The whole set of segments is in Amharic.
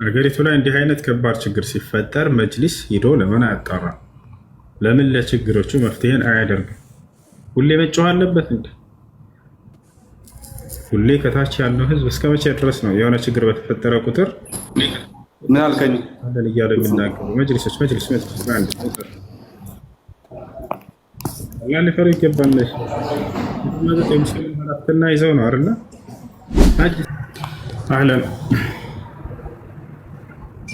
ሀገሪቱ ላይ እንዲህ አይነት ከባድ ችግር ሲፈጠር መጅሊስ ሂዶ ለምን አያጣራም? ለምን ለችግሮቹ መፍትሄን አያደርግም? ሁሌ መጮህ አለበት እንዴ? ሁሌ ከታች ያለው ህዝብ እስከ መቼ ድረስ ነው የሆነ ችግር በተፈጠረ ቁጥር ምን አልከኝ አለን እያለ የሚናገሩ? መጅሊሶች በአንድ ቁጥር አላህ ሊፈሩ ይገባል። ማለት የሙስሊም ሀላፍትና ይዘው ነው አይደለ? አህለን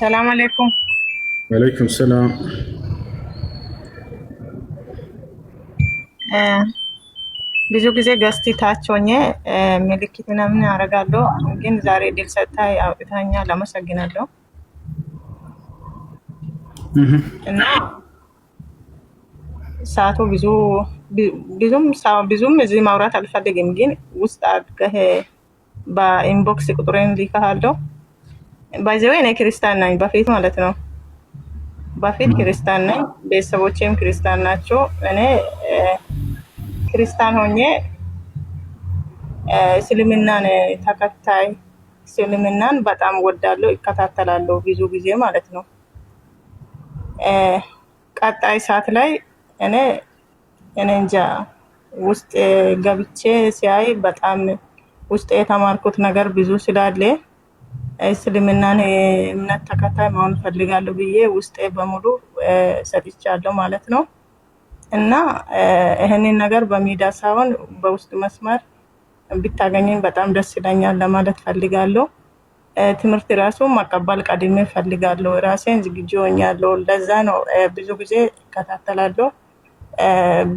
ሰላም አለይኩም። ወአለይኩም ሰላም። ብዙ ጊዜ ገስቲ ታች ሆኜ ምልክት ምናምን አደርጋለሁ፣ ግን ዛሬ ድል ሰጥተህ አውጥተኸኛል፣ አመሰግናለሁ። እና ሰዓቱ ብዙም እዚህ ማውራት አልፈልግም፣ ግን ውስጥ አድርገህ በኢንቦክስ ቁጥሬን ልከሃለሁ። ባይዘዌ እኔ ክርስቲያን ነኝ፣ በፊት ማለት ነው። በፊት ክርስቲያን ነኝ፣ ቤተሰቦቼም ክርስቲያን ናቸው። እኔ ክርስቲያን ሆኜ እስልምናን ተከታይ እስልምናን በጣም ወዳለሁ፣ ይከታተላለሁ ብዙ ጊዜ ማለት ነው። ቀጣይ ሰዓት ላይ እኔ እንጃ ውስጥ ገብቼ ሲያይ በጣም ውስጥ የተማርኩት ነገር ብዙ ስላለ እስልምናን እምነት ተከታይ መሆን ፈልጋለሁ ብዬ ውስጤ በሙሉ ሰጥቻለሁ ማለት ነው። እና ይሄንን ነገር በሚዲያ ሳይሆን በውስጥ መስመር ብታገኘኝ በጣም ደስ ይለኛል ለማለት ፈልጋለሁ። ትምህርት ራሱ መቀበል ቀድሜ ፈልጋለሁ። ራሴን ዝግጁ ሆኛለሁ። ለዛ ነው ብዙ ጊዜ እከታተላለሁ።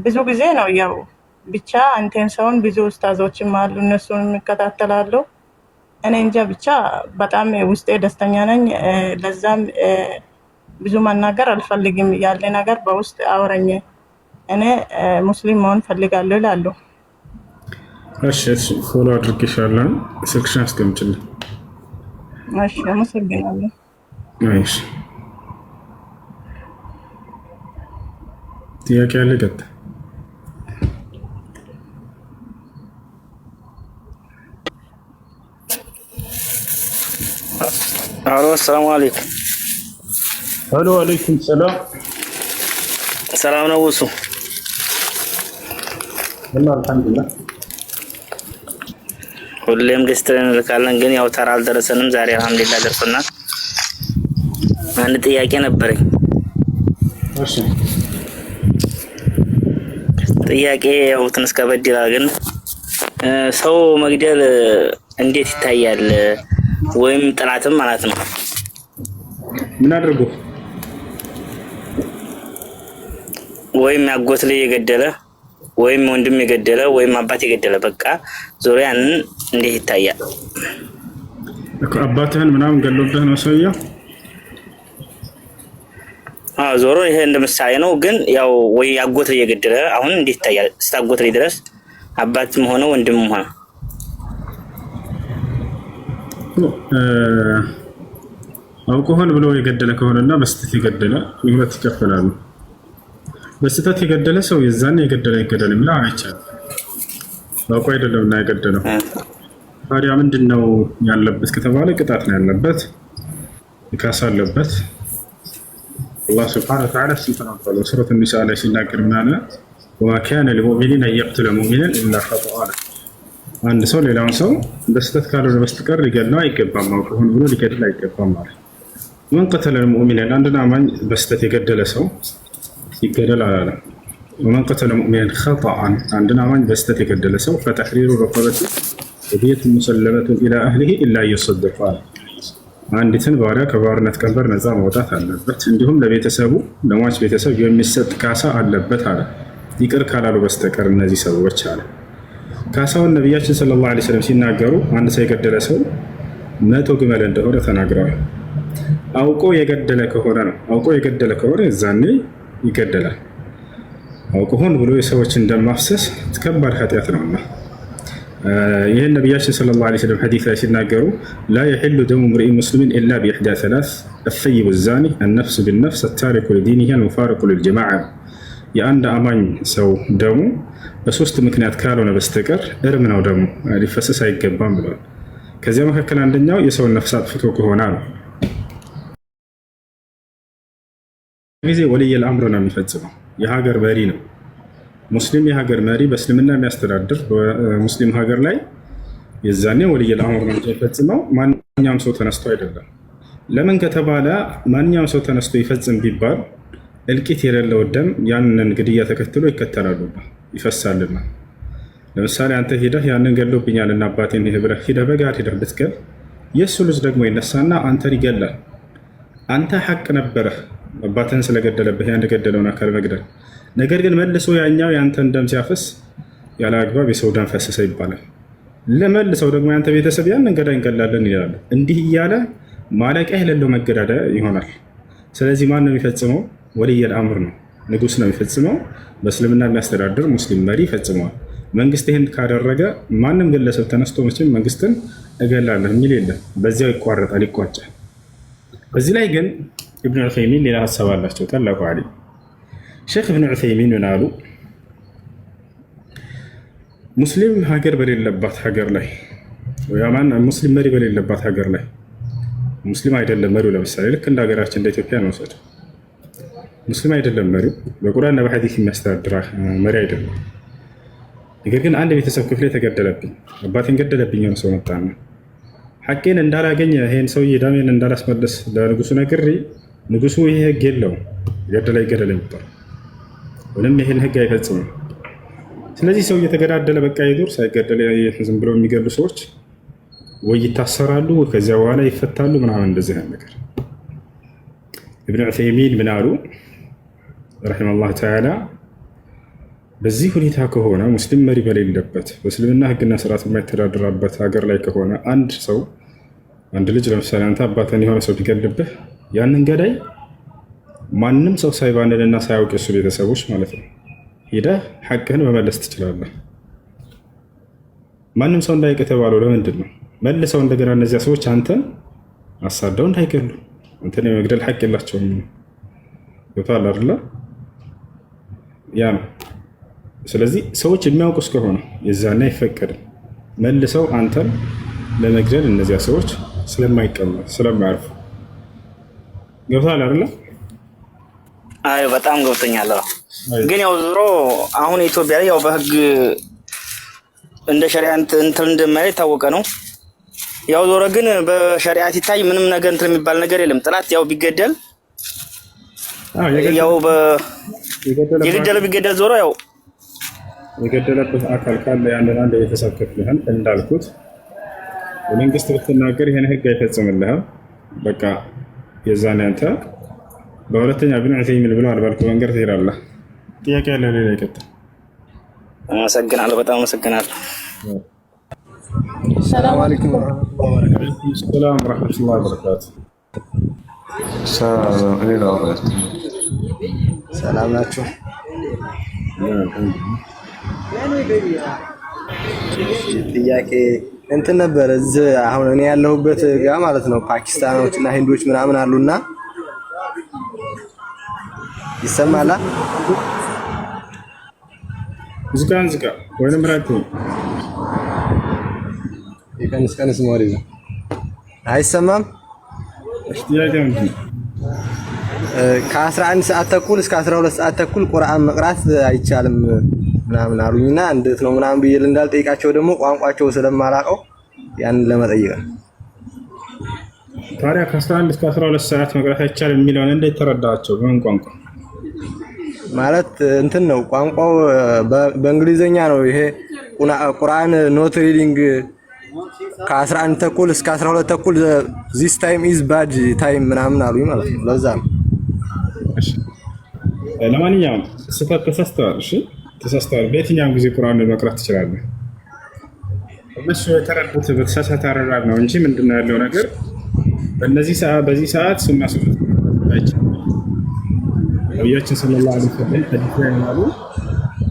ብዙ ጊዜ ነው ያው ብቻ አንተን ሰውን ብዙ ኡስታዞችም አሉ፣ እነሱን እከታተላለሁ። እኔ እንጃ ብቻ በጣም ውስጤ ደስተኛ ነኝ። ለዛም ብዙ መናገር አልፈልግም። ያለ ነገር በውስጥ አውረኝ። እኔ ሙስሊም መሆን ፈልጋለሁ ይላሉ። እሺ ፎሎ አድርጌሻለሁ። ስልክሽን አስቀምጪልኝ። እሺ አመሰግናለሁ። እሺ ጥያቄ አለ? ቀጥ አሎ ሰላም አለይኩም። ሄሎ አለይኩም ሰላም። ሰላም ነው ውሱ? አልሐምዱሊላህ። ሁሌም ገዝተን እንልካለን፣ ግን ያው ተራ አልደረሰንም። ዛሬ አልሐምዱሊላህ ደርሶናል። አንድ ጥያቄ ነበረኝ። እሺ ጥያቄ ያው ትንሽ ከበድ ይላል፣ ግን ሰው መግደል እንዴት ይታያል? ወይም ጥላትም ማለት ነው። ምን አድርጎ? ወይም ያጎት ልጅ የገደለ ወይም ወንድም የገደለ ወይም አባት የገደለ በቃ ዙሪያንን እንዴት ይታያል? አባትህን ምናምን ገሎብህ ነው ሰውየው? ዞሮ ይሄ እንደ ምሳሌ ነው። ግን ያው ወይ ያጎት ልጅ የገደለ አሁን እንዴት ይታያል? ስታጎት ልጅ ድረስ አባትም ሆነ ወንድምም ሆነ አውቆ ሆን ብሎ የገደለ ከሆነና በስተት የገደለ ሁለት ይከፈላሉ። በስተት የገደለ ሰው የዛን የገደለ ይገደል የሚል አይቻልም። አውቆ አይደለምና የገደለው። ታዲያ ምንድነው ያለበት ከተባለ ቅጣት ነው ያለበት፣ ይካሳ አለበት። አላህ Subhanahu Wa Ta'ala ሲተናገር ሱረቱ ኒሳ ላይ ሲናገር ምናለ وما كان للمؤمن أن يقتل مؤمنا إلا خطأ። አንድ ሰው ሌላውን ሰው በስተት ካልሆነ በስተቀር ሊገድለው አይገባም። አውቆ ሆን ብሎ ሊገድል አይገባም ማለት من قتل المؤمنا አንድን አማኝ በስተት የገደለ ሰው ይገደል አላለም። ومن قتل مؤمنا خطأ አንድን አማኝ በስተት የገደለ ሰው فتحرير رقبة ودية مسلمة إلى أهله إلا يصدق አለ። አንዲትን ባሪያ ከባርነት ቀንበር ነፃ ማውጣት አለበት፣ እንዲሁም ለቤተሰቡ ለሟች ቤተሰብ የሚሰጥ ካሳ አለበት አለ፣ ይቅር ካላሉ በስተቀር እነዚህ ሰዎች አለ። ካሳውን ነቢያችን ሰለላሁ ዐለይሂ ወሰለም ሲናገሩ አንድ ሰው የገደለ ሰው 100 ግመል እንደሆነ ተናግረዋል። አውቆ የገደለ ከሆነ ነው። አውቆ የገደለ ከሆነ እዛኔ ይገደላል። አውቆ ሆን ብሎ የሰዎችን ደም ማፍሰስ ከባድ ኃጢአት ነውና ይህን ነቢያችን ሰለላሁ ዐለይሂ ወሰለም ሐዲስ ላይ ሲናገሩ ላ የሒሉ ደሙ ምርኢ ሙስሊሚን ኢላ ቢኢሕዳ ሰላስ አሰይቡ ዛኒ አነፍስ ቢነፍስ አታሪኩ ሊዲኒሂ አልሙፋሪቁ ሊልጀማዓ። የአንድ አማኝ ሰው ደሙ በሶስት ምክንያት ካልሆነ በስተቀር እርም ነው፣ ደሙ ሊፈሰስ አይገባም ብለዋል። ከዚያ መካከል አንደኛው የሰውን ነፍስ አጥፍቶ ከሆነ ነው። ጊዜ ወልየል አምር ነው የሚፈጽመው። የሀገር መሪ ነው። ሙስሊም የሀገር መሪ በእስልምና የሚያስተዳድር በሙስሊም ሀገር ላይ የዛኔ ወልየል አምር ነው የሚፈጽመው። ማንኛውም ሰው ተነስቶ አይደለም። ለምን ከተባለ ማንኛውም ሰው ተነስቶ ይፈጽም ቢባል እልቂት የሌለው ደም ያንን ግድያ ተከትሎ ይከተላሉ ይፈሳልና። ለምሳሌ አንተ ሄደህ ያንን ገሎብኛልና አባቴን ሄደህ በጋር ሄደህ ብትገል የእሱ ልጅ ደግሞ ይነሳና አንተን ይገላል። አንተ ሐቅ ነበረህ አባትህን ስለገደለብህ ያን የገደለውን አካል መግደል። ነገር ግን መልሶ ያኛው ያንተን ደም ሲያፈስ ያለ አግባብ የሰው ደም ፈሰሰ ይባላል። ለመልሰው ደግሞ ያንተ ቤተሰብ ያንን ገዳይ እንገላለን ይላሉ። እንዲህ እያለ ማለቂያ የሌለው መገዳደያ ይሆናል። ስለዚህ ማን ነው የሚፈጽመው? ወልየል አምር ነው፣ ንጉስ ነው የሚፈጽመው። በእስልምና የሚያስተዳድር ሙስሊም መሪ ይፈጽመዋል። መንግስት ይህን ካደረገ ማንም ግለሰብ ተነስቶ መቼም መንግስትን እገላለሁ የሚል የለም። በዚያው ይቋረጣል፣ ይቋጫል። በዚህ ላይ ግን ኢብኑ ዑሰይሚን ሌላ ሀሳብ አላቸው። ታላቁ ዓሊም ሼክ ኢብኑ ዑሰይሚን ምን አሉ? ሙስሊም ሀገር በሌለባት ሀገር ላይ ሙስሊም መሪ በሌለባት ሀገር ላይ ሙስሊም አይደለም መሪው። ለምሳሌ ልክ እንደ ሀገራችን እንደ ኢትዮጵያ እንውሰድ። ሙስሊም አይደለም መሪው፣ በቁርአንና በሐዲስ የሚያስተዳድር መሪ አይደለም። ነገር ግን አንድ ቤተሰብ ክፍሌ ተገደለብኝ፣ አባቴን ገደለብኝ፣ የሆነ ሰው መጣና ሐቄን እንዳላገኘ ይሄን ሰውዬ ዳሜን እንዳላስመለስ ለንጉሱ ነግሬ፣ ንጉሱ ይሄ ህግ የለውም ገደለ ይገደል የሚባል ወይም ይሄን ህግ አይፈጽምም። ስለዚህ ሰው እየተገዳደለ በቃ ይዱር ሳይገደል ዝም ብለው የሚገሉ ሰዎች ወይ ይታሰራሉ፣ ከዚያ በኋላ ይፈታሉ ምናምን እንደዚህ አይነት ነገር። ኢብኑ ዑሰይሚን ምን አሉ ረሒመሁላህ ተዓላ? በዚህ ሁኔታ ከሆነ ሙስሊም መሪ በሌለበት በእስልምና ህግና ስርዓት የማይተዳደራበት ሀገር ላይ ከሆነ አንድ ሰው አንድ ልጅ ለምሳሌ አንተ አባትን የሆነ ሰው ቢገልብህ ያንን ገዳይ ማንም ሰው ሳይባንንና ሳያውቅ የሱ ቤተሰቦች ማለት ነው ሄደህ ሐቅህን መመለስ ትችላለህ። ማንም ሰው እንዳይቅ የተባለው ለምንድን ነው? መልሰው እንደገና እነዚያ ሰዎች አንተን አሳደው እንዳይገሉ አንተን የመግደል ሐቅ የላቸውም። ይወጣል አይደለ? ያ ነው። ስለዚህ ሰዎች የሚያውቁ እስከሆነ የዛኔ አይፈቀድም መልሰው አንተን ለመግደል እነዚያ ሰዎች ስለማያርፉ። ገብቶሃል አይደለ? አይ በጣም ገብቶኛል። ግን ያው ዞሮ አሁን ኢትዮጵያ ላይ ያው በህግ እንደ ሸሪዓ እንትን እንደማይል የታወቀ ነው። ያው ዞሮ ግን በሸሪዓ ሲታይ ምንም ነገር እንትን የሚባል ነገር የለም። ጥላት ያው ቢገደል ያው የገደለው ቢገደል ዞሮ ያው የገደለበት አካል ካለ ያንን አንድ ቤተሰብ ክፍልህን እንዳልኩት መንግስት ብትናገር ይሄን ህግ አይፈጽምልህም። በቃ የዛኔ አንተ በሁለተኛ ኢብኑ ዑሰይሚን ብለዋል ባልከው መንገድ ትሄዳለህ። ጥያቄ ያለ ሌላ ይቀጥል። አመሰግናለሁ፣ በጣም አመሰግናለሁ። ሰላም አለይኩም ወራህመቱላሂ ወበረካቱ። ሰላም ናችሁ? ጥያቄ እንትን ነበር እዚህ አሁን እኔ ያለሁበት ጋር ማለት ነው ፓኪስታኖች እና ሂንዶች ምናምን አሉና ይሰማላ? ዝጋ ወይንም ራቱ ይቀንስ ሞሪ አይሰማም? እሺ ጥያቄ ምንድን ነው? ከ11 ሰዓት ተኩል እስከ 12 ሰዓት ተኩል ቁርአን መቅራት አይቻልም ምናምን አሉኝና እንዴት ነው ምናምን ብዬ እንዳልጠይቃቸው ደግሞ ቋንቋቸው ስለማላውቀው ያንን ለመጠየቅ ነው። ታዲያ ከ11 እስከ 12 ሰዓት መቅራት አይቻልም የሚለውን እንዴት ተረዳቸው? በምን ቋንቋ ማለት እንትን ነው ቋንቋው በእንግሊዘኛ ነው። ይሄ ቁርአን ኖት ሪዲንግ ከ11 ተኩል እስከ 12 ተኩል ዚስ ታይም ኢዝ ባድ ታይም ምናምን አሉኝ ማለት ነው። ለዛ ነው። እሺ ለማንኛውም ስህተት ተሳስተዋል። እሺ ተሳስተዋል። በየትኛውም ጊዜ ቁርአን መቅራት ትችላለህ። እነሱ የተረዱት በተሳሳተ አረዳድ ነው እንጂ ምንድነው ያለው ነገር በዚህ ሰዓት ሱና ሶላት አይቻልም። ነቢያችን ሰለላሁ ዐለይሂ ወሰለም ሐዲስ ላይ ያሉ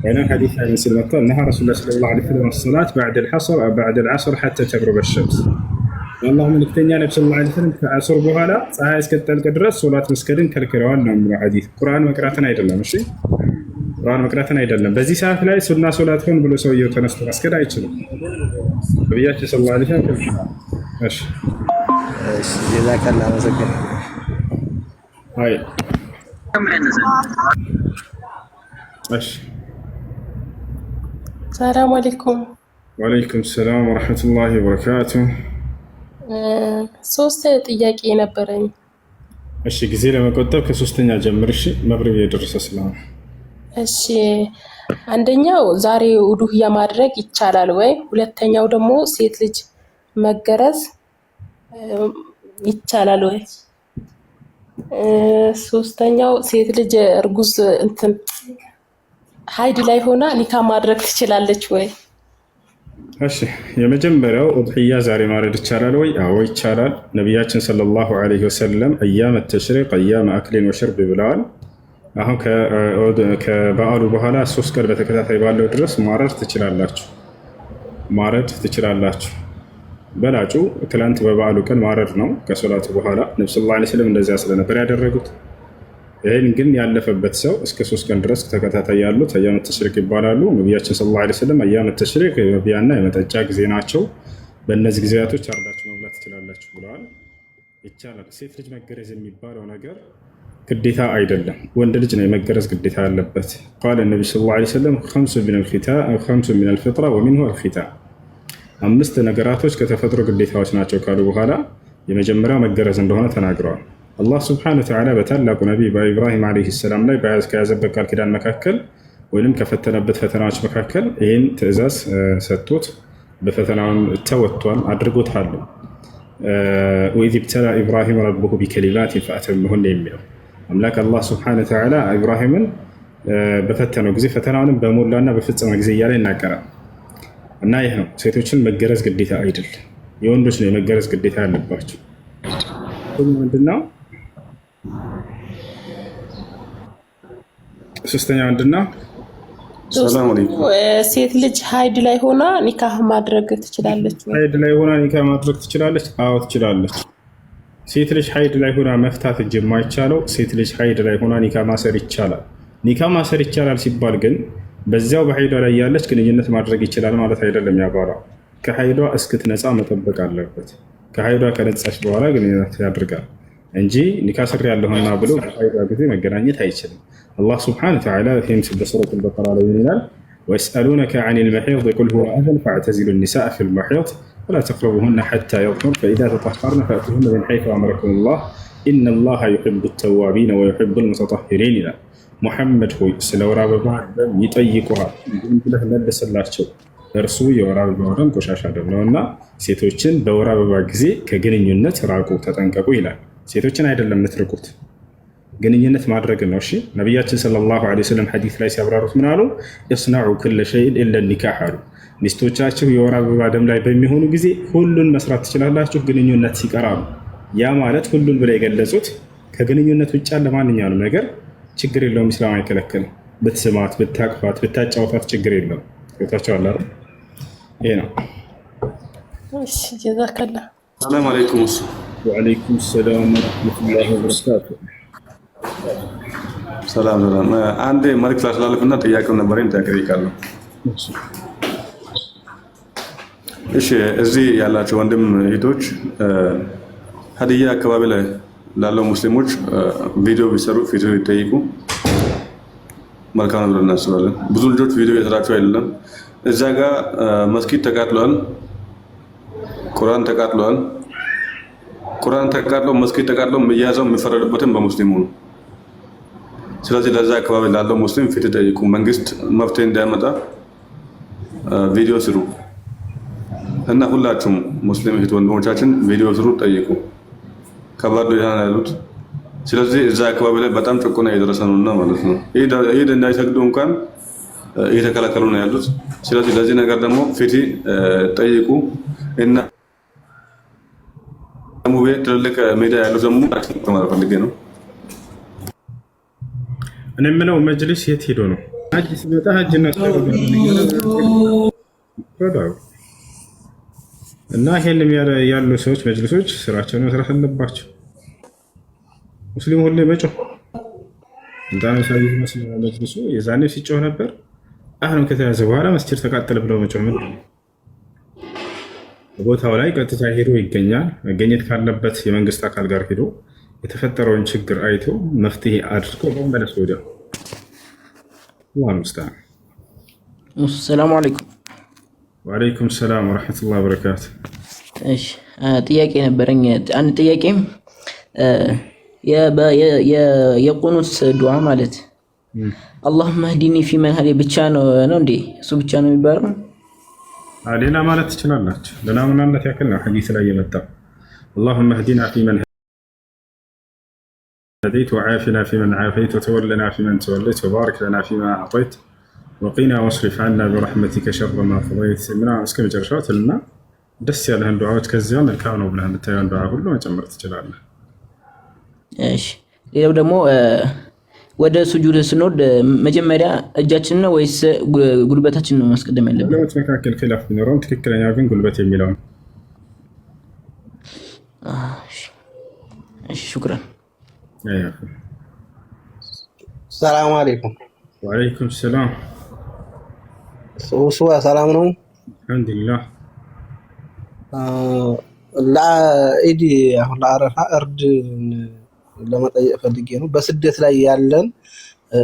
ወይንም ሐዲስ ላይ ምስል መጥቶ ነሃ ረሱላህ ሰለላሁ ዐለይሂ ወሰለም الصلاه بعد العصر حتى تغرب الشمس የአላህ መልእክተኛ ነብዩ ሰለላሁ ዐለይሂ ወሰለም ከአስር በኋላ ፀሐይ እስከጠልቅ ድረስ ሶላት መስገድን ከልክለዋል ነው የሚለው ሐዲስ። ቁርአን መቅራትን አይደለም። እሺ ቁርአን መቅራትን አይደለም። በዚህ ሰዓት ላይ ሱና ሶላት ሆን ብሎ ሰውየው ተነስቶ መስገድ አይችልም። ነቢያችን ሰለላሁ ዐለይሂ ወሰለም እሺ ጀዛከላህ መሰከረ። አይ እሺ ሰላም አለይኩም። ወአለይኩም ሰላም ወራህመቱላሂ ወበረካቱ። ሶስት ጥያቄ ነበረኝ። እሺ ጊዜ ለመቆጠብ ከሶስተኛ ጀምር። እሺ መግሪብ የደረሰ ስለሆነ እሺ አንደኛው ዛሬ ውዱህያ ማድረግ ይቻላል ወይ? ሁለተኛው ደግሞ ሴት ልጅ መገረዝ ይቻላል ወይ? ሶስተኛው ሴት ልጅ እርጉዝ እንትን ሀይድ ላይ ሆና ኒካ ማድረግ ትችላለች ወይ? እሺ የመጀመሪያው ኡድህያ ዛሬ ማረድ ይቻላል ወይ? አዎ ይቻላል። ነቢያችን ሰለላሁ ዐለይሂ ወሰለም አያመ ተሽሪቅ አያመ አክሊን ወሸርብ ብለዋል። አሁን ከበዓሉ በኋላ 3 ቀን በተከታታይ ባለው ድረስ ማረድ ትችላላችሁ። በላጩ ትላንት በበዓሉ ቀን ማረድ ነው ከሶላቱ በኋላ ነብዩ ሰለላሁ ዐለይሂ ወሰለም እንደዚያ ስለነበር ያደረጉት። ይህን ግን ያለፈበት ሰው እስከ 3 ቀን ድረስ ተከታታይ ያሉት አያመ ተሽሪቅ ይባላሉ። ነቢያችን ሰለላሁ ዐለይሂ ወሰለም አያመ ተሽሪቅ የመብያና የመጠጫ ጊዜ ናቸው፣ በእነዚህ ጊዜያቶች አርዳችሁ መብላት ትችላላችሁ ብለዋል። ይቻላል። ሴት ልጅ መገረዝ የሚባለው ነገር ግዴታ አይደለም። ወንድ ልጅ ነው የመገረዝ ግዴታ ያለበት። ቃለ ነቢዩ ሰለላሁ ዐለይሂ ወሰለም ኸምሱ ሚነል ፊጥራ ወሚንሁ አልኺታን፣ 5 ነገራቶች ከተፈጥሮ ግዴታዎች ናቸው ካሉ በኋላ የመጀመሪያው መገረዝ እንደሆነ ተናግረዋል። አላህ ስብሐነሁ ወተዓላ በታላቁ ነቢይ በኢብራሂም ዓለይሂ ሰላም ላይ ከያዘበት ቃል ኪዳን መካከል ወይም ከፈተነበት ፈተናዎች መካከል ይህን ትዕዛዝ ሰጥቶት በፈተናውን ተወጥቷል፣ አድርጎታል። ወኢዝ ብተላ ኢብራሂም ረቡሁ ቢከሊማቲን ፈአተመሁን የሚለው አምላክ አላህ ስብሐነሁ ወተዓላ ኢብራሂምን በፈተነው ጊዜ ፈተናውንም በሞላና በፈጸመ ጊዜ እያለ ይናገራል። እና ይህ ነው ሴቶችን መገረዝ ግዴታ አይደለም፣ የወንዶች ነው የመገረዝ ግዴታ ያለባቸው። ምንድነው? ሶስተኛ ምንድነው? ሰላም አለይኩም። ሴት ልጅ ሀይድ ላይ ሆና ኒካህ ማድረግ ትችላለች ወይ? ሀይድ ላይ ሆና ኒካህ ማድረግ ትችላለች? አዎ ትችላለች። ሴት ልጅ ሀይድ ላይ ሆና መፍታት እንጂ የማይቻለው ሴት ልጅ ሀይድ ላይ ሆና ኒካህ ማሰር ይቻላል። ኒካህ ማሰር ይቻላል ሲባል ግን በዚያው በሀይዷ ላይ ያለች ግንኙነት ማድረግ ይችላል ማለት አይደለም። ያባራ ከሀይዷ እስክትነጻ መጠበቅ አለበት። ከሀይዷ ከነጻች በኋላ ግንኙነት ያድርጋል እንጂ ኒካህ ስር ያለውና ብሎ በሀይዷ ጊዜ መገናኘት አይችልም። አላህ ስብሐነሁ ወተዓላ ይህም በሱረቱል በቀራ ላይ ይላል ወየስአሉነከ ዐኒል መሒድ ቁል ሁወ አዘን ፈዕተዚሉ ኒሳአ ፊል መሒድ ወላ ተቅረቡሁነ ሐታ የጥሁርነ ፈኢዛ ተጠሀርነ ፈእቱሁነ ሚን ሐይሱ አመረኩሙላህ ኢነላሃ ዩሒቡ ተዋቢነ ወዩሒቡል ሙተጠሂሪን ይላል። ሙሐመድ ሆይ ስለ ወር አበባ ይጠይቁሃል፣ እንዲሁም ብለህ መልስላቸው፣ እርሱ የወር አበባ ደም ቆሻሻ ደም ነውና ሴቶችን በወር አበባ ጊዜ ከግንኙነት ራቁ፣ ተጠንቀቁ ይላል። ሴቶችን አይደለም የምትርቁት፣ ግንኙነት ማድረግ ነው። እሺ ነቢያችን ሰለላሁ ዐለይሂ ወሰለም ሐዲስ ላይ ሲያብራሩት ምን አሉ? እስነዑ ኩለ ሸይን ኢለ ኒካህ አሉ። ሚስቶቻችሁ የወር አበባ ደም ላይ በሚሆኑ ጊዜ ሁሉን መስራት ትችላላችሁ፣ ግንኙነት ሲቀራሉ። ያ ማለት ሁሉን ብለው የገለጹት ከግንኙነት ውጭ ያለ ማንኛውንም ነገር ችግር የለውም፣ ኢስላም አይከለክልም። ብትስማት፣ ብታቅፋት፣ ብታጫውታት ችግር የለውም። ቦታቸዋል አይደል? ይሄ ነው። እሺ ጀዛከላ። ሰላም አለይኩም። ወአለይኩም ሰላም ወራህመቱላሂ ወበረካቱ። ሰላም። አንድ መልዕክት ላስተላልፍና ጥያቄው ነበረኝ ጠይቃለሁ። እሺ እዚህ ያላቸው ወንድም እህቶች ሀዲያ አካባቢ ላይ ላለው ሙስሊሞች ቪዲዮ ቢሰሩ ፊት ቢጠይቁ መልካም ነው ብለን እናስባለን። ብዙ ልጆች ቪዲዮ እየሰራቸው አይደለም። እዛ ጋር መስጊድ ተቃጥሏል፣ ቁርአን ተቃጥሏል። ቁርአን ተቃጥሎ መስጊድ ተቃጥሎ የሚያዘው የሚፈረድበትም በሙስሊሙ ነው። ስለዚህ ለዛ አካባቢ ላለው ሙስሊም ፊት ጠይቁ። መንግስት መፍትሄ እንዲያመጣ ቪዲዮ ስሩ እና ሁላችሁም ሙስሊም እህት ወንድሞቻችን ቪዲዮ ስሩ፣ ጠይቁ። ከባድ ነው ያሉት። ስለዚህ እዛ አካባቢ ላይ በጣም ጭቆና እየደረሰ ነውና ማለት ነው። ኢድ እንዳይሰግዱ እንኳን እየተከለከሉ ነው ያሉት። ስለዚህ ለዚህ ነገር ደግሞ ፊት ጠይቁ እና ሙቤ ትልልቅ ሜዳ ያለው ደግሞ ማለት ፈልጌ ነው። እኔ የምለው መጅሊስ የት ሄዶ ነው? ሀጅ ሲመጣ ሀጅና እና ይሄን ያሉ ሰዎች መጅሊሶች ስራቸውን መስራት አለባቸው። ሙስሊም ሁሌ መጮህ እንታነ ሳይዝ መስለ መጅሊሱ የዛኔ ሲጮህ ነበር። አሁንም ከተያዘ በኋላ መስጂድ ተቃጠለ ብለው መጮህ ምን ቦታው ላይ ቀጥታ ሄዶ ይገኛል። መገኘት ካለበት የመንግስት አካል ጋር ሄዶ የተፈጠረውን ችግር አይቶ መፍትሄ አድርጎ መመለስ ወዲያው። አላሁ ሙስተዓን። ሰላሙ አለይኩም። ወአለይኩም ሰላም ወረሕመቱላሂ ወበረካቱ። እሺ ጥያቄ ነበረኝ። አንድ ጥያቄም የቁኑት ዱዓ ማለት አላሁመ ህዲኒ ፊመን ሀዲ ብቻ ነው እንዴ? እሱ ብቻ ነው የሚባለው? ሌላ ማለት ትችላላችሁ። ለናሙናነት ያክል ነው ሐዲስ ላይ የመጣው اللهم اهدنا فيمن هديت وعافنا فيمن عافيت وتولنا فيمن توليت وبارك لنا فيما أعطيت وقنا واصرف عنا برحمتك شر ما قضيت منا እስከ መጨረሻው እና ደስ ያለህን ዱዓዎች ከዚያው መልካም ነው ብለህ የምታየውን ዱዓ ሁሉ መጨመር ትችላለህ። እሺ ሌላው ደግሞ ወደ ሱጁድ ስንወርድ መጀመሪያ እጃችንን ነው ወይስ ጉልበታችንን ነው ማስቀደም ያለብን? ጉልበት መካከል ኺላፍ ቢኖረውም ትክክለኛው ግን ጉልበት የሚለው ነው። እሺ ሹክራን። ሰላም አለይኩም። ወአለይኩም ሰላም። ሰላም ነው? አልሐምዱሊላህ። ለኢድ አሁን ለአረፋ እርድ ለመጠየቅ ፈልጌ ነው። በስደት ላይ ያለን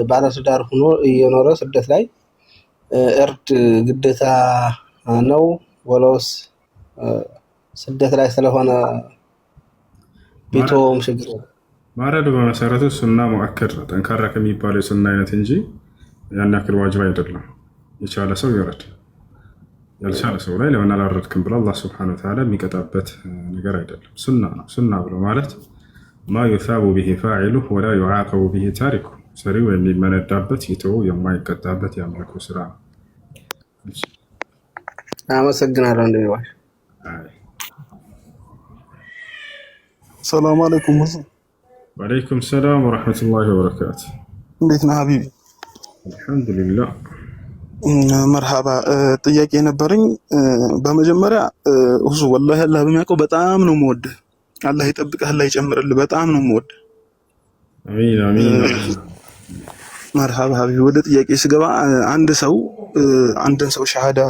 ባለትዳር ሆኖ እየኖረ ስደት ላይ እርድ ግዴታ ነው ወለውስ ስደት ላይ ስለሆነ ቤቶም ችግር ማረዱ በመሰረቱ ሱና ሙአከድ ነው፣ ጠንካራ ከሚባለው የሱና አይነት እንጂ ያን ያክል ዋጅብ አይደለም። የቻለ ሰው ይረድ፣ ያልቻለ ሰው ላይ ለምን አላረድክም ብሎ አላህ ሱብሓነሁ ወተዓላ የሚቀጣበት ነገር አይደለም። ሱና ነው። ሱና ብሎ ማለት ማ ዩሳቡ ቢሂ ፋዒሉሁ ወላ ዩዓቀቡ ቢሂ ታሪኩ፣ ሰሪው የሚመነዳበት ይተወው የማይቀጣበት የአምልኮ ስራ ነው። አመሰግናለሁ። እንደው ሰላም አለይኩም። ወአለይኩም ሰላም ወራህመቱላሂ ወበረካቱ። እንዴት ነህ ሀቢቢ? አልሐምዱሊላህ። መርሃባ። ጥያቄ ነበረኝ። በመጀመሪያ ሁሱ ወላሂ አላህ በሚያውቀው በጣም ነው የምወድህ። አላህ ይጠብቅህ፣ አላህ ይጨምርልህ። በጣም ነው የምወድህ። አሚን አሚን። መርሃባ ሀቢቢ። ወደ ጥያቄ ስገባ አንድ ሰው አንድን ሰው ሸሃዳ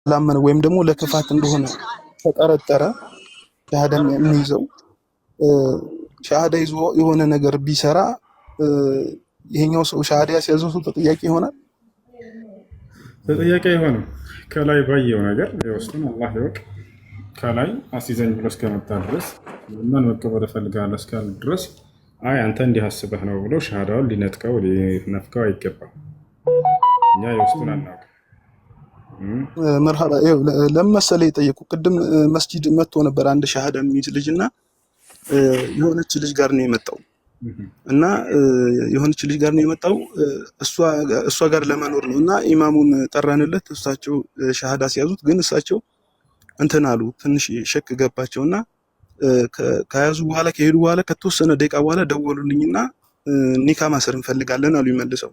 ላመነ ወይም ደግሞ ለክፋት እንደሆነ ተጠረጠረ ሸሃዳ የሚይዘው ሸሃዳ ይዞ የሆነ ነገር ቢሰራ ይሄኛው ሰው ሸሃዳ ያስያዘው ሰው ተጠያቂ ይሆናል? ተጠያቂ አይሆንም። ከላይ ባየው ነገር የውስጡን አላህ ይወቅ። ከላይ አስይዘኝ ብሎ እስከመጣ ድረስ ምን መቀበል እፈልጋለሁ እስካለ ድረስ አይ አንተ እንዲህ አስበህ ነው ብሎ ሸሃዳውን ሊነጥቀው ሊነፍቀው አይገባም። እኛ የውስጡን አናውቅ። መርሃባ። ይኸው ለመሰለ የጠየቁ ቅድም መስጂድ መጥቶ ነበር አንድ ሸሃዳ የሚይዝ ልጅና የሆነች ልጅ ጋር ነው የመጣው እና የሆነች ልጅ ጋር ነው የመጣው እሷ ጋር ለመኖር ነው እና ኢማሙን ጠራንለት። እሳቸው ሸሃዳ ሲያዙት ግን እሳቸው እንትን አሉ፣ ትንሽ ሸክ ገባቸውና ከያዙ በኋላ ከሄዱ በኋላ ከተወሰነ ደቂቃ በኋላ ደወሉልኝና ኒካ ማሰር እንፈልጋለን አሉ ይመልሰው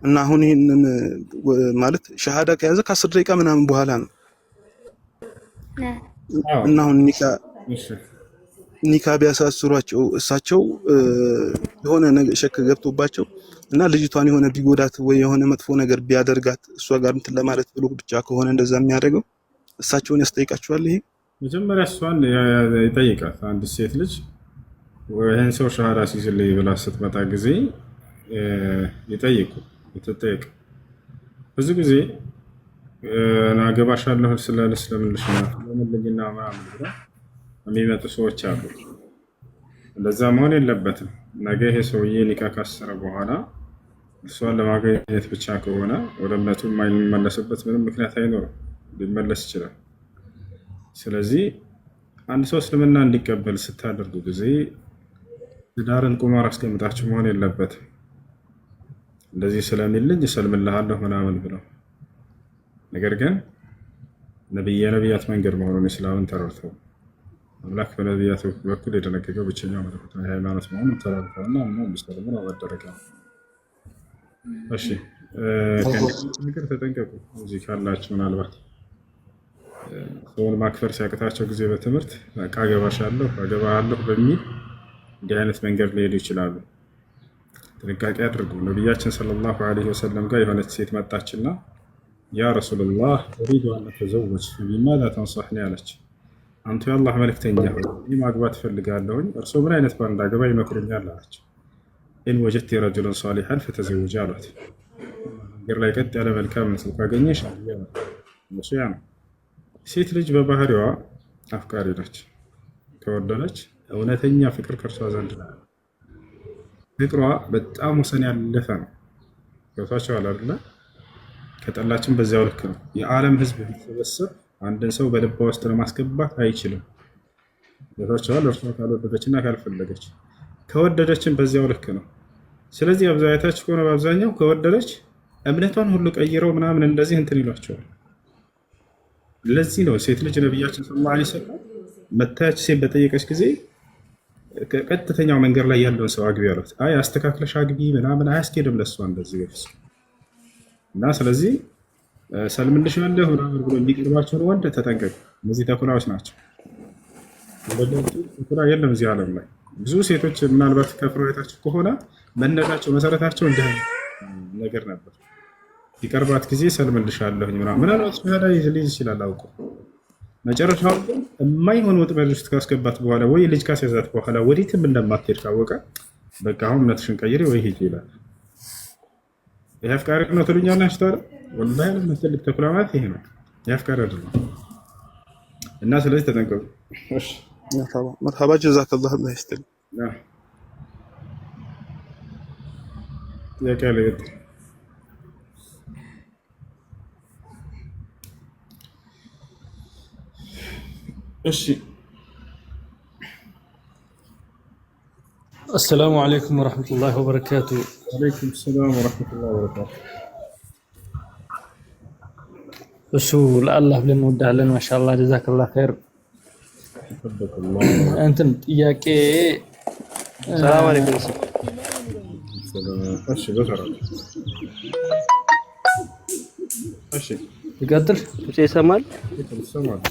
እና አሁን ይሄንን ማለት ሸሃዳ ከያዘ ከ10 ደቂቃ ምናምን በኋላ ነው እና አሁን ኒካ ቢያሳስሯቸው እሳቸው የሆነ ነገር ሸክ ገብቶባቸው እና ልጅቷን የሆነ ቢጎዳት ወይ የሆነ መጥፎ ነገር ቢያደርጋት እሷ ጋር እንትን ለማለት ብሎ ብቻ ከሆነ እንደዛ የሚያደርገው እሳቸውን ያስጠይቃቸዋል። ይሄ መጀመሪያ እሷን ይጠይቃት። አንድ ሴት ልጅ ይህን ሰው ሸሃዳ ሲይዝልኝ ብላ ስትመጣ ጊዜ ይጠይቁ ይተጠየቅ። ብዙ ጊዜ አገባሻለሁ ስላለሽ ለምንልሽ ለምንልኝና ምናምን ብለው የሚመጡ ሰዎች አሉ። እንደዛ መሆን የለበትም። ነገ ይሄ ሰውዬ ኒካ ካሰረ በኋላ እሷን ለማግኘት ብቻ ከሆነ ወደ እምነቱ የማይመለስበት ምንም ምክንያት አይኖርም፣ ሊመለስ ይችላል። ስለዚህ አንድ ሰው እስልምና እንዲቀበል ስታደርጉ ጊዜ ትዳርን ቁማር አስቀምጣችሁ መሆን የለበትም። እንደዚህ ስለሚልኝ እሰልምልሃለሁ ምናምን ብለው ነገር ግን የነቢያት መንገድ መሆኑን እስላምን ተረድተው አምላክ በነቢያት በኩል የደነገገው ብቸኛው መለኮታዊ ሃይማኖት መሆኑን ተረድተውና ምንም ቢሰልሙ ነው መደረግ ነው። እሺ ነገር ተጠንቀቁ። እዚህ ካላችሁ ምናልባት ሰውን ማክፈር ሲያቅታቸው ጊዜ በትምህርት በቃ አገባሃለሁ በሚል እንዲህ አይነት መንገድ ሊሄዱ ይችላሉ። ጥንቃቄ አድርጉ። ነቢያችን ሰለላሁ ዐለይሂ ወሰለም ጋር የሆነች ሴት መጣችና ያ ረሱላላህ ኡሪዱ አን አተዘወጅ ቢማዛ ተንሰሕኒ አለች። አንቱ የአላህ መልእክተኛ ሆይ እኔ ማግባት እፈልጋለሁኝ፣ እርስዎ ምን አይነት ባል እንዳገባ ይመክሩኛል አላቸው። ኢን ወጀድቲ ረጁለን ሷሊሐን ፈተዘወጂ አሏት። መንገድ ላይ ቀጥ ያለ መልካም ሰው ካገኘሽ እሱ ያ ነው። ሴት ልጅ በባህሪዋ አፍቃሪ ነች። ከወደደች እውነተኛ ፍቅር ከእርሷ ዘንድ ነው። ፍቅሯ በጣም ወሰን ያለፈ ነው። ገብቷቸዋል አይደለ? ከጠላችን በዚያው ልክ ነው። የዓለም ሕዝብ ቢሰበሰብ አንድን ሰው በልቧ ውስጥ ለማስገባት አይችልም። ገብቷቸዋል። እርሷ ካልወደደችና ካልፈለገች፣ ከወደደችን በዚያው ልክ ነው። ስለዚህ አብዛኛታች ከሆነ በአብዛኛው ከወደደች እምነቷን ሁሉ ቀይረው ምናምን እንደዚህ እንትን ይሏቸዋል። ለዚህ ነው ሴት ልጅ ነቢያችን ሰለላሁ ዐለይሂ ወሰለም መታች ሴት በጠየቀች ጊዜ ቀጥተኛው መንገድ ላይ ያለውን ሰው አግቢ አሏት። አይ አስተካክለሽ አግቢ ምናምን አያስኬድም ለሷ እንደዚህ በፊት እና ስለዚህ ሰልምልሽ ያለሁ ምናምን ብሎ የሚቀርባቸውን ወንድ ተጠንቀቁ። እነዚህ ተኩላዎች ናቸው። ተኩላ የለም እዚህ ዓለም ላይ ብዙ ሴቶች ምናልባት ከፍሮ አይታችሁ ከሆነ መነሻቸው መሰረታቸው እንዲህ ነገር ነበር። ይቀርባት ጊዜ ሰልምልሻለሁ ምናልባት ሸሃዳ ሊይዝ ይችላል አውቆ መጨረሻው ግን የማይሆን ወጥመድ ውስጥ ካስገባት በኋላ ወይ ልጅ ካስያዛት በኋላ ወዴትም እንደማትሄድ ካወቀ በቃ አሁን እምነትሽን ቀይሪ ወይ ሂጂ ይላል። ይህ አፍቃሪ ነው ትሉኛላችሁ ታዲያ? ወላሂ ትልቅ ተኩላ ማለት ይሄ ነው። ይህ አፍቃሪ አይደለም እና ስለዚህ ተጠንቀቁ። እሺ መርሐባ ጀዛከላህ አላህ ይስጥልኝ። ጥያቄ አለ? እሺ السلام عليكم ورحمة الله وبركاته. وعليكم السلام ورحمة الله وبركاته. እሱ ለአላህ ብለን እንወዳለን። ማሻአላህ ጀዛከላህ ኸይር። እንትን ጥያቄ ሰላም አለይኩም። እሺ በሰራ እሺ ይቀጥል። ይሰማል? ይሰማል።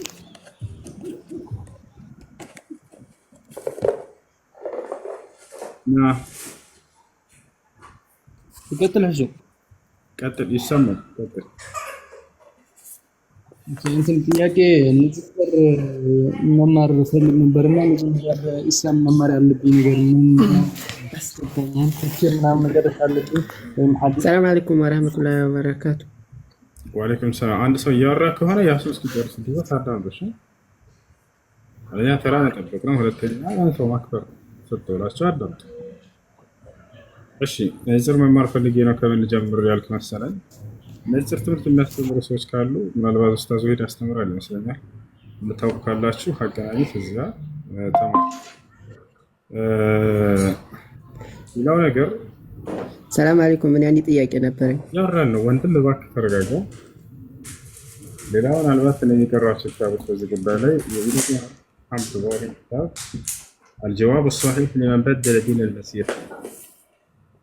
ይቀጥል። እሺ ቀጥል። ይሰማል። ቀጥል። እንትን ጥያቄ ንጽጽር መማር ፈልግ ነበርና ንጽጽር ኢስላም መማር ያለብኝ ነገር ምን አስተካኛል ተፍሲር ምናምን ነገር አለብኝ ወይም ሐዲስ። ሰላም አለይኩም ወራህመቱላሂ ወበረካቱ። ወአለይኩም ሰላም። አንድ ሰው እያወራ ከሆነ ያ ሶስት ቁጥር ሲደርስ አዳምጦሽ አለኛ ተራ መጠበቅ ነው። ሁለተኛ ሰው ማክበር ስትወላቸው አዳምጡ። እሺ ንጽጽር መማር ፈልጌ ነው ከምን ጀምር ያልክ መሰለኝ። ንጽጽር ትምህርት የሚያስተምሩ ሰዎች ካሉ ምናልባት ኡስታዝ ወሂድ ያስተምራል ይመስለኛል። የምታውቁ ካላችሁ አገናኙት እዚያ ተማሩ። ሌላው ነገር ሰላም አለይኩም። ምን አንድ ጥያቄ ነበረኝ። ያወራን ነው ወንድም እባክህ ተረጋጋ። ሌላውን አልባት ነው የቀራችሁ ታውቁ በዚህ ጉዳይ ላይ የኢትዮጵያ ሐምድ ወሂድ kitab الجواب الصحيح لمن بدل دين المسيح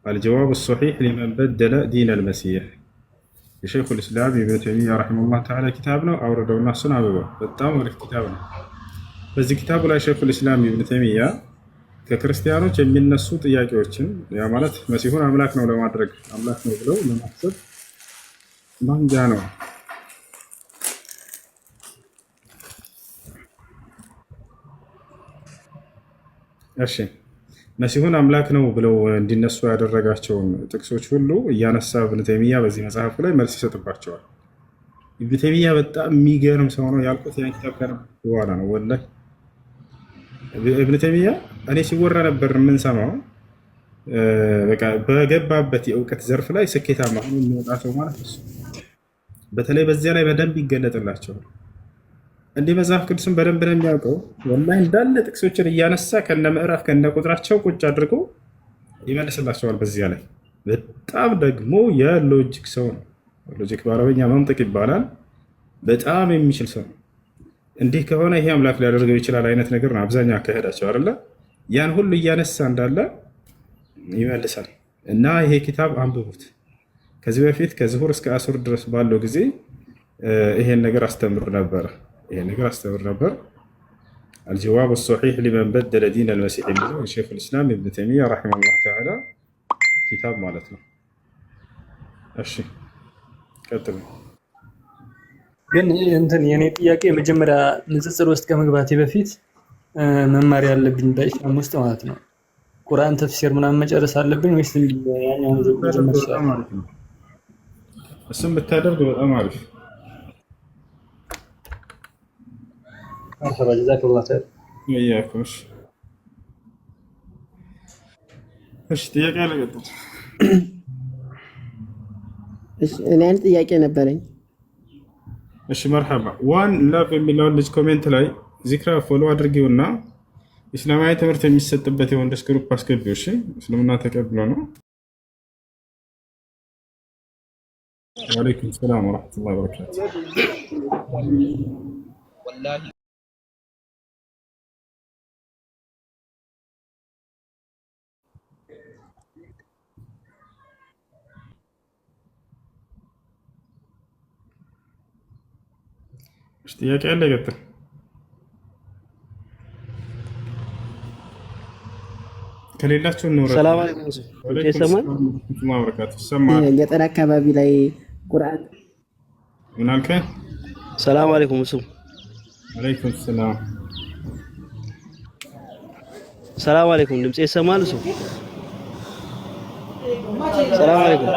الجواب الصحيح لمن بدل دين المسيح የሸይኹ ልእስላም ኢብኑ ተይሚያ ረሒመሁላህ ተዓላ ኪታብ ነው። አውርደውና እሱን አንብበው። በጣም አሪፍ ኪታብ ነው። በዚህ ኪታቡ ላይ ሸይኹ ልእስላም ኢብኑ ተይሚያ ከክርስቲያኖች የሚነሱ ጥያቄዎችን ያ ማለት መሲሁን አምላክ ነው ለማድረግ አምላክ ነው ብለው ለማሰብ ማንጃ ነው እሺ መሲሁን አምላክ ነው ብለው እንዲነሱ ያደረጋቸውን ጥቅሶች ሁሉ እያነሳ ኢብኑ ተይሚያ በዚህ መጽሐፍ ላይ መልስ ይሰጥባቸዋል። ኢብኑ ተይሚያ በጣም የሚገርም ሰው ነው። ያልኩት ያን ኪታብ ካነበብኩ በኋላ ነው። ወላሂ ኢብኑ ተይሚያ እኔ ሲወራ ነበር የምንሰማው። በቃ በገባበት የእውቀት ዘርፍ ላይ ስኬታማ ሆኖ የሚወጣ ሰው ማለት እሱ። በተለይ በዚያ ላይ በደንብ ይገለጥላቸዋል። እንዲህ መጽሐፍ ቅዱስን በደንብ ነው የሚያውቀው። ወላሂ እንዳለ ጥቅሶችን እያነሳ ከነ ምዕራፍ ከነ ቁጥራቸው ቁጭ አድርጎ ይመልስላቸዋል። በዚያ ላይ በጣም ደግሞ የሎጂክ ሰው ነው። ሎጂክ በአረበኛ መንጥቅ ይባላል። በጣም የሚችል ሰው ነው። እንዲህ ከሆነ ይሄ አምላክ ሊያደርገው ይችላል አይነት ነገር ነው አብዛኛው አካሄዳቸው አይደለ? ያን ሁሉ እያነሳ እንዳለ ይመልሳል። እና ይሄ ኪታብ አንብቡት። ከዚህ በፊት ከዝሁር እስከ አሱር ድረስ ባለው ጊዜ ይሄን ነገር አስተምር ነበር። الجواب الصحيح لمن بدل دين المسيح የሚለው የሸይኹ ልእስላም ኢብኑ ተይሚያ ረሒመሁላህ ተዓላ ኪታብ ማለት ነው። እሺ ቀጥሉ። ግን እንትን የኔ ጥያቄ መጀመሪያ ንጽጽር ውስጥ ከመግባቴ በፊት መማር ያለብኝ በኢስላም ውስጥ ማለት ነው ቁርአን ተፍሲር ምናምን መጨረስ አለብኝ ወይስ ያኛው መጀመር ይችላል? እሱም ብታደርግ በጣም አሪፍ። مرحبا جزاك الله خير. وياكم. እሺ ጥያቄ አለ ቀጥታ። እሺ እኔ አንድ ጥያቄ ነበረኝ። እሺ መርሐባ ዋን ላቭ የሚለውን ልጅ ኮሜንት ላይ ዚክራ ፎሎ አድርጊውና እስላማዊ ትምህርት የሚሰጥበት የወንዶች ግሩፕ አስገቢው። እሺ እስልምና ተቀብሎ ነው። ወአለይኩም ሰላም ወራህመቱላሂ ወበረካቱ። ወላሂ ጥያቄ አለ ቀጥታ። ከሌላችሁ ነው። ሰላም አለይኩም። ይሰማል? ገጠር አካባቢ ላይ ቁርአን ምን አልከኝ? ሰላም አለይኩም። እሱ አለይኩም ሰላም። ሰላም አለይኩም። ድምጽ ይሰማል? እሱ ሰላም አለይኩም።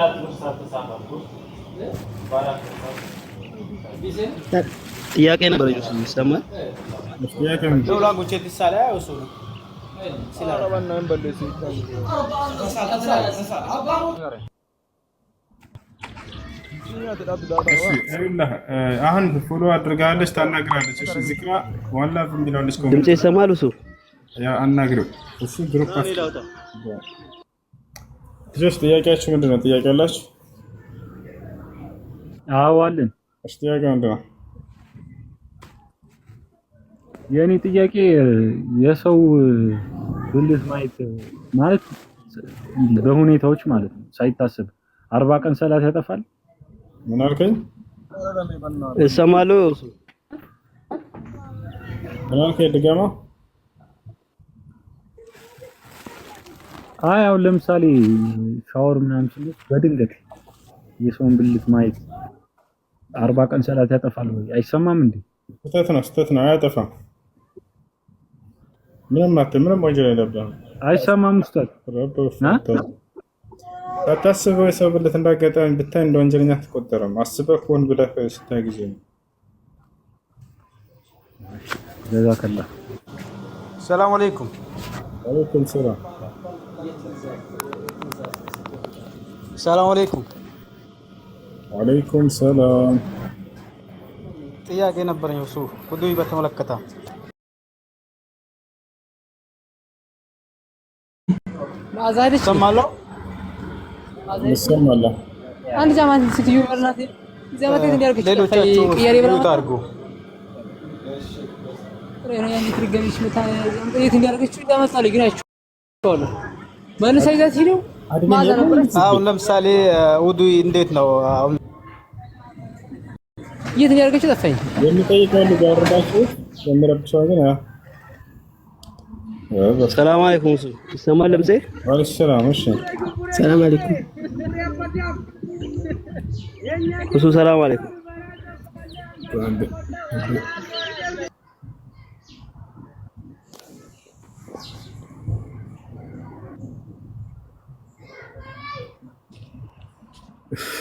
ጥያቄ ነበር ይሰማል? ጥያቄ አሁን ፎሎ አድርጋለች ታናግራለች። እሺ ዚክራ ዋላ የሚለውልሽ ኮሜንት ድምጽ ይሰማል? እሱ ያ አናግረው። እሱ ግሩፕ ልጆች ጥያቄያችሁ ምንድን ነው? ጥያቄ አላችሁ? አዎ አለን። እሺ ጥያቄ ምንድን ነው? የኔ ጥያቄ የሰው ብልት ማየት ማለት በሁኔታዎች ማለት ነው ሳይታሰብ 40 ቀን ሰላት ያጠፋል? ምን አልከኝ? እሰማለሁ። ምን አልከኝ? ድጋማ። አይ አሁን ለምሳሌ ሻወር ምናምን ሲሉት በድንገት የሰውን ብልት ማየት 40 ቀን ሰላት ያጠፋል ወይ? አይሰማም እንዴ? ስተት ነው አያጠፋም። ምንም ወንጀል የለብህም። አይሰማም ኡስታዝ። ሳታስበው የሰው ብልት እንዳጋጣሚ ብታይ እንደ ወንጀለኛ አትቆጠርም። አስበህ ሆን ብለህ ስታይ ጊዜ ነው። ጀዛከላ። ሰላም አለይኩም። ወአለይኩም ሰላም። ሰላም አለይኩም። ወአለይኩም ሰላም። ጥያቄ ነበረኝ እሱ ውዱእ በተመለከተ ማዛሪሽ ሰማለው ይሰማል። አንድ ጃማን ስትዩ በርናት ዘመቴ እንዲያርገች ሌሎቻችሁ ቅያሪ ብራ ታርጉ ነው ያን ትርገምሽ መታ ዘመቴ እንዲያርገች ያመጣል ይግራችሁ መልስ አይዛት ሄደው ማዛ ነበር። አሁን ለምሳሌ ውዱእ እንዴት ነው? አሁን የት እንዲያርገች ጠፋኝ። የሚጠይቀው ልጅ አወርዳችሁ የሚረብሸው ግን ሰላም አለይኩም። እሱ ይሰማል? ለምዜ ወአለይኩም ሰላም። እሺ ሰላም አለይኩም። እሱ ሰላም አለይኩም።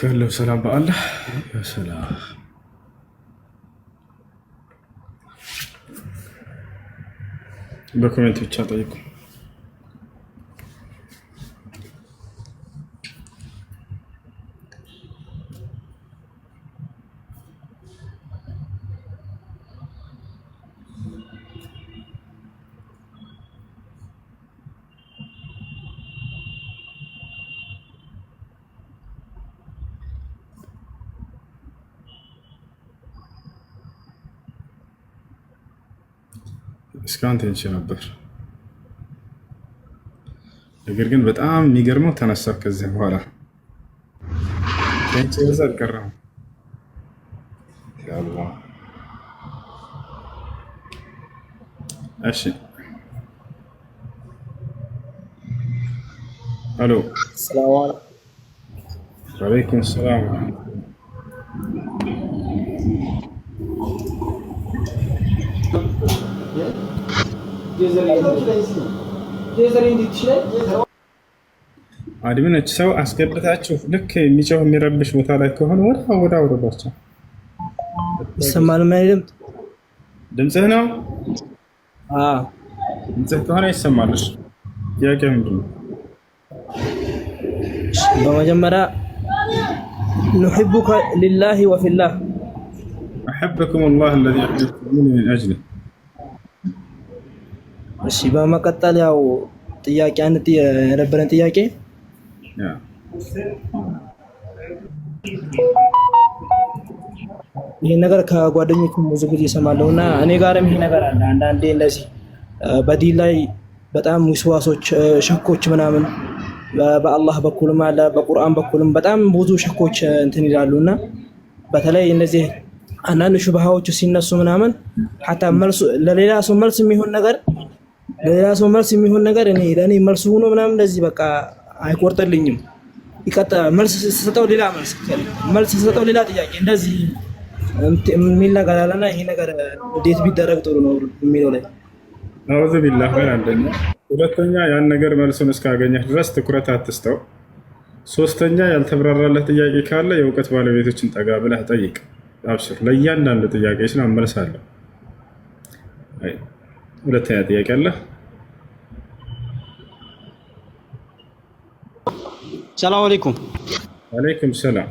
ያለው ሰላም በአላህ ያ ሰላም። በኮሜንት ብቻ ጠይቁ። እስካሁን ትንሽ ነበር። ነገር ግን በጣም የሚገርመው ተነሳ። ከዚህ በኋላ ከንቺ በዛ አልቀረም። ያአላህ እሺ። አሎ ሰላም አለይኩም። ወአለይኩም ሰላም። አድሚኖች ሰው አስገብታችሁ ልክ የሚጮህ የሚረብሽ ቦታ ላይ ከሆነ ወደ አውርዷቸው። ይሰማል ማለት ድምጽህ ነው? አዎ ድምጽህ ከሆነ ይሰማል። ጥያቄ ምንድን ነው? በመጀመሪያ نحبك لله وفي الله أحبكم الله الذي أحببتموني من أجله እሺ በመቀጠል ያው ጥያቄ አንድ የነበረን ጥያቄ ይሄ ነገር ከጓደኞቹ ብዙ ጊዜ እሰማለሁና እኔ ጋርም ይሄ ነገር አለ። አንዳንዴ እንደዚህ በዲን ላይ በጣም ውስዋሶች ሸኮች ምናምን በአላህ በኩልም አለ በቁርአን በኩልም በጣም ብዙ ሸኮች እንትን ይላሉና በተለይ እነዚህ አንዳንድ ሹብሃዎች ሲነሱ ምናምን hatta መልሱ ለሌላ ሰው መልስ የሚሆን ነገር እኔ ለኔ መልሱ ሆኖ ምናምን እንደዚህ በቃ አይቆርጥልኝም። ይቀጣ መልስ ሰጠው ሌላ ጥያቄ እንደዚህ የሚል ነገር አለና ይሄ ነገር እንዴት ቢደረግ ጥሩ ነው የሚለው ላይ አውዙ ቢላህ አንደኛ። ሁለተኛ ያን ነገር መልሱን እስካገኘህ ድረስ ትኩረት አትስጠው። ሶስተኛ ያልተብራራለህ ጥያቄ ካለ የእውቀት ባለቤቶችን ጠጋ ብለህ ጠይቅ። አብሽር፣ ለእያንዳንዱ ጥያቄ ስለ መልስ አለው። ሁለተኛ ጥያቄ አለ? ሰላም አለይኩም። ወአለይኩም ሰላም።